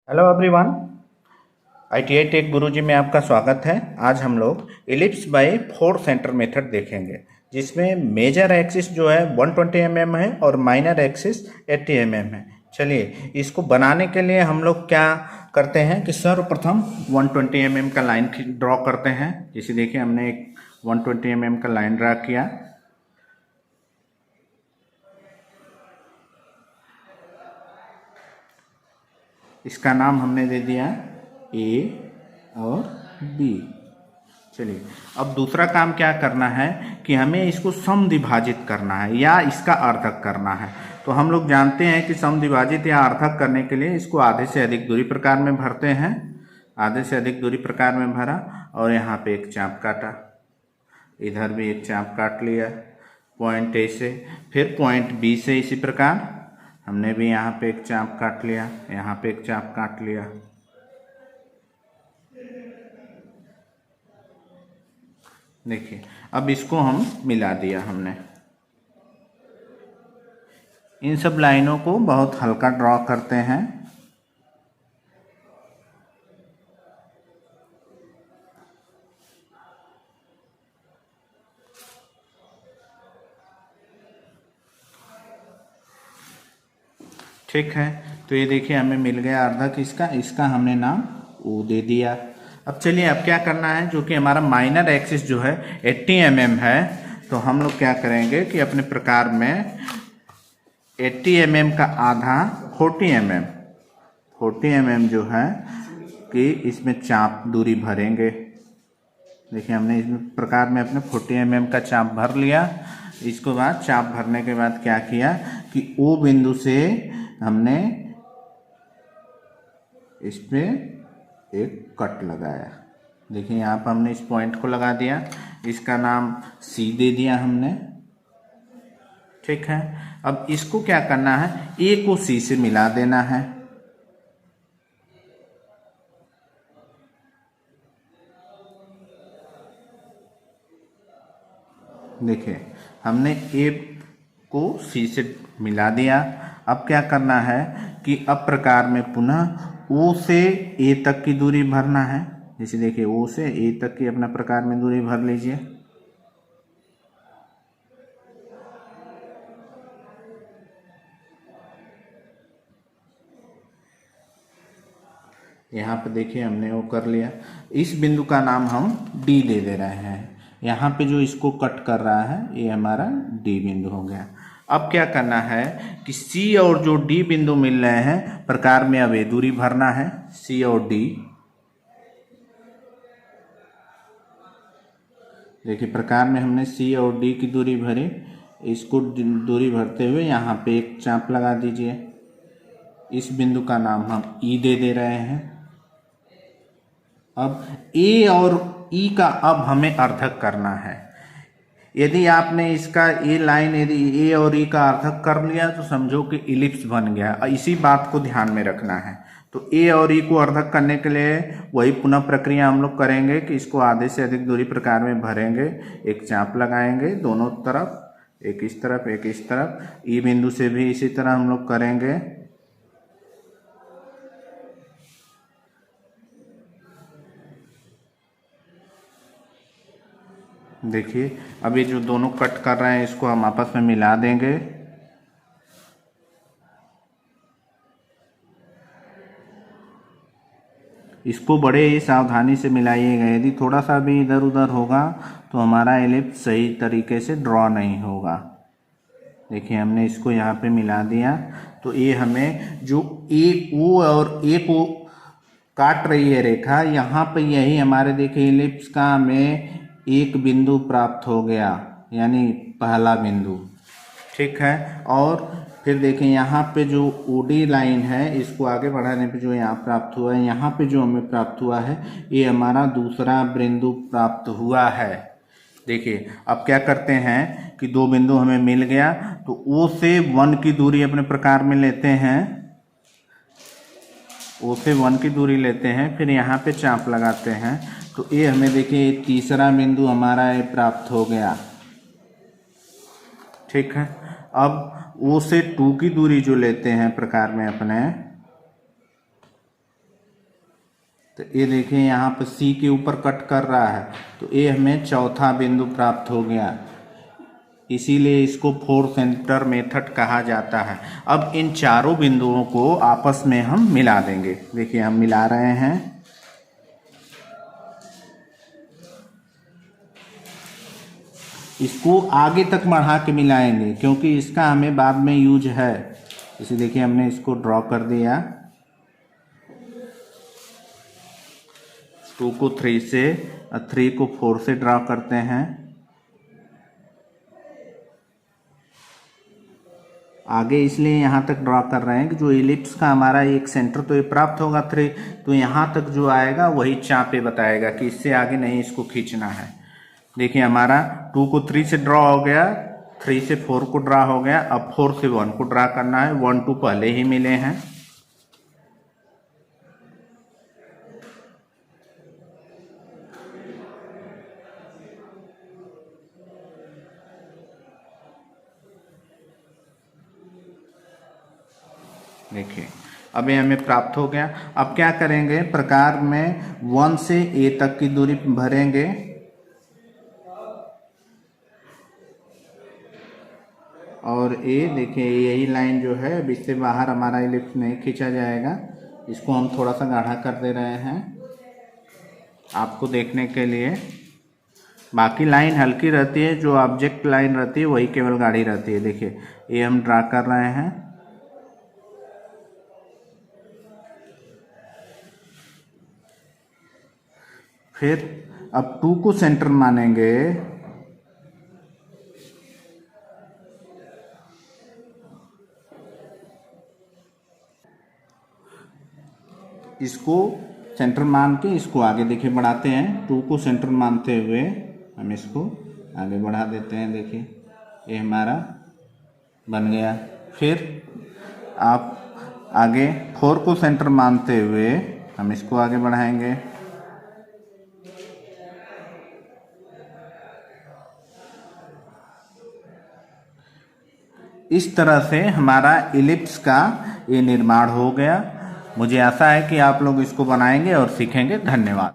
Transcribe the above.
Hello everyone, ITI take गुरुजी में आपका स्वागत है। आज हम लोग इलिप्स बाय 4 सेंटर मेथड देखेंगे, जिसमें मेजर एक्सिस जो है 120 mm है और माइनर एक्सिस 80 mm है। चलिए, इसको बनाने के लिए हम लोग क्या करते हैं कि सर्वप्रथम 120 mm का लाइन ड्रॉ करते हैं। जैसे देखिए, हमने एक 120 mm का लाइन ड्रा किया। इसका नाम हमने दे दिया A और B। चलिए, अब दूसरा काम क्या करना है कि हमें इसको समद्विभाजित करना है या इसका अर्थक करना है। तो हम लोग जानते हैं कि समद्विभाजित या अर्थक करने के लिए इसको आधे से अधिक दूरी प्रकार में भरते हैं। आधे से अधिक दूरी प्रकार में भरा और यहाँ पे एक चाप काटा, इधर भी एक चाप काट लिया पॉइंट A से। फिर पॉइंट B से इसी प्रकार हमने भी यहाँ पे एक चाप काट लिया, यहाँ पे एक चाप काट लिया। देखिए, अब इसको हम मिला दिया हमने। इन सब लाइनों को बहुत हल्का ड्रॉ करते हैं। ठीक है, तो ये देखिए हमें मिल गया अर्धक इसका हमने नाम O दे दिया। अब चलिए, अब क्या करना है, जो कि हमारा माइनर एक्सिस जो है 80 mm है, तो हम लोग क्या करेंगे कि अपने प्रकार में 80 mm का आधा 40 mm जो है कि इसमें चाप दूरी भरेंगे। देखिए, हमने इस प्रकार में अपने 40 mm का चाप भर लिया। इसके बाद चाप भरने के बाद क्या किया कि O बिंदु से हमने इस पे एक कट लगाया। देखिए, यहाँ पर हमने इस पॉइंट को लगा दिया, इसका नाम C दे दिया हमने। ठीक है, अब इसको क्या करना है, A को C से मिला देना है। देखिए, हमने A को C से मिला दिया। अब क्या करना है कि अब प्रकार में पुनः O से A तक की दूरी भरना है। जैसे देखिए, O से A तक की अपना प्रकार में दूरी भर लीजिए। यहाँ पे देखिए हमने वो कर लिया। इस बिंदु का नाम हम D दे रहे हैं। यहाँ पे जो इसको कट कर रहा है ये हमारा D बिंदु हो गया। अब क्या करना है कि C और जो D बिंदु मिल रहे हैं प्रकार में अब ये दूरी भरना है, C और D। देखिए, प्रकार में हमने C और D की दूरी भरी। इसको दूरी भरते हुए यहाँ पे एक चाप लगा दीजिए। इस बिंदु का नाम हम E दे रहे हैं। अब A और E का अब हमें अर्थक करना है। यदि आपने इसका यदि A और E का अर्थक कर लिया तो समझो कि इलिप्स बन गया। इसी बात को ध्यान में रखना है। तो A और E को अर्थक करने के लिए वही पुनः प्रक्रिया हम लोग करेंगे कि इसको आधे से अधिक दूरी प्रकार में भरेंगे, एक चाप लगाएंगे दोनों तरफ, एक इस तरफ एक इस तरफ। E बिंदु से भी इसी तरह हम लोग करेंगे। देखिए, अब ये जो दोनों कट कर रहे हैं इसको हम आपस में मिला देंगे। इसको बड़े ही सावधानी से मिलाइएगा। यदि थोड़ा सा भी इधर उधर होगा तो हमारा एलिप्स सही तरीके से ड्रॉ नहीं होगा। देखिए, हमने इसको यहाँ पे मिला दिया। तो ये हमें जो O और A को काट रही है रेखा, यहाँ पे यही हमारे देखिए एलिप्स का हमें एक बिंदु प्राप्त हो गया, यानी पहला बिंदु। ठीक है, और फिर देखें यहाँ पे जो OD लाइन है इसको आगे बढ़ाने पे जो यहाँ प्राप्त हुआ है, यहाँ पे जो हमें प्राप्त हुआ है ये हमारा दूसरा बिंदु प्राप्त हुआ है। देखिए, अब क्या करते हैं कि दो बिंदु हमें मिल गया तो O से 1 की दूरी अपने प्रकार में लेते हैं। O से 1 की दूरी लेते हैं, फिर यहाँ पे चाप लगाते हैं। तो ये हमें देखिए तीसरा बिंदु हमारा ये प्राप्त हो गया। ठीक है, अब O से 2 की दूरी जो लेते हैं प्रकार में अपने, तो ये देखिए यहाँ पर सी के ऊपर कट कर रहा है, तो ये हमें चौथा बिंदु प्राप्त हो गया। इसीलिए इसको फोर सेंटर मेथड कहा जाता है। अब इन चारों बिंदुओं को आपस में हम मिला देंगे। देखिए हम मिला रहे हैं। इसको आगे तक बढ़ा के मिलाएंगे क्योंकि इसका हमें बाद में यूज है। इसे देखिए हमने इसको ड्रॉ कर दिया। 2 को 3 से और 3 को 4 से ड्रॉ करते हैं। आगे इसलिए यहाँ तक ड्रॉ कर रहे हैं कि जो इलिप्स का हमारा एक सेंटर तो ये प्राप्त होगा 3, तो यहाँ तक जो आएगा वही चापे बताएगा कि इससे आगे नहीं इसको खींचना है। देखिए हमारा 2 को 3 से ड्रॉ हो गया, 3 से 4 को ड्रॉ हो गया। अब 4 से 1 को ड्रॉ करना है। 1 2 पहले ही मिले हैं। देखिए अब ये हमें प्राप्त हो गया। अब क्या करेंगे, प्रकार में 1 से ए तक की दूरी भरेंगे। और ए देखिए यही लाइन जो है अब इससे बाहर हमारा इलिप्स नहीं खींचा जाएगा। इसको हम थोड़ा सा गाढ़ा कर दे रहे हैं आपको देखने के लिए। बाकी लाइन हल्की रहती है, जो ऑब्जेक्ट लाइन रहती है वही केवल गाढ़ी रहती है। देखिए ये हम ड्रा कर रहे हैं। फिर अब 2 को सेंटर मानेंगे। इसको सेंटर मान के इसको आगे देखिए बढ़ाते हैं। 2 को सेंटर मानते हुए हम इसको आगे बढ़ा देते हैं। देखिए ये हमारा बन गया। फिर आप आगे 4 को सेंटर मानते हुए हम इसको आगे बढ़ाएंगे। इस तरह से हमारा इलिप्स का ये निर्माण हो गया। मुझे आशा है कि आप लोग इसको बनाएंगे और सीखेंगे। धन्यवाद।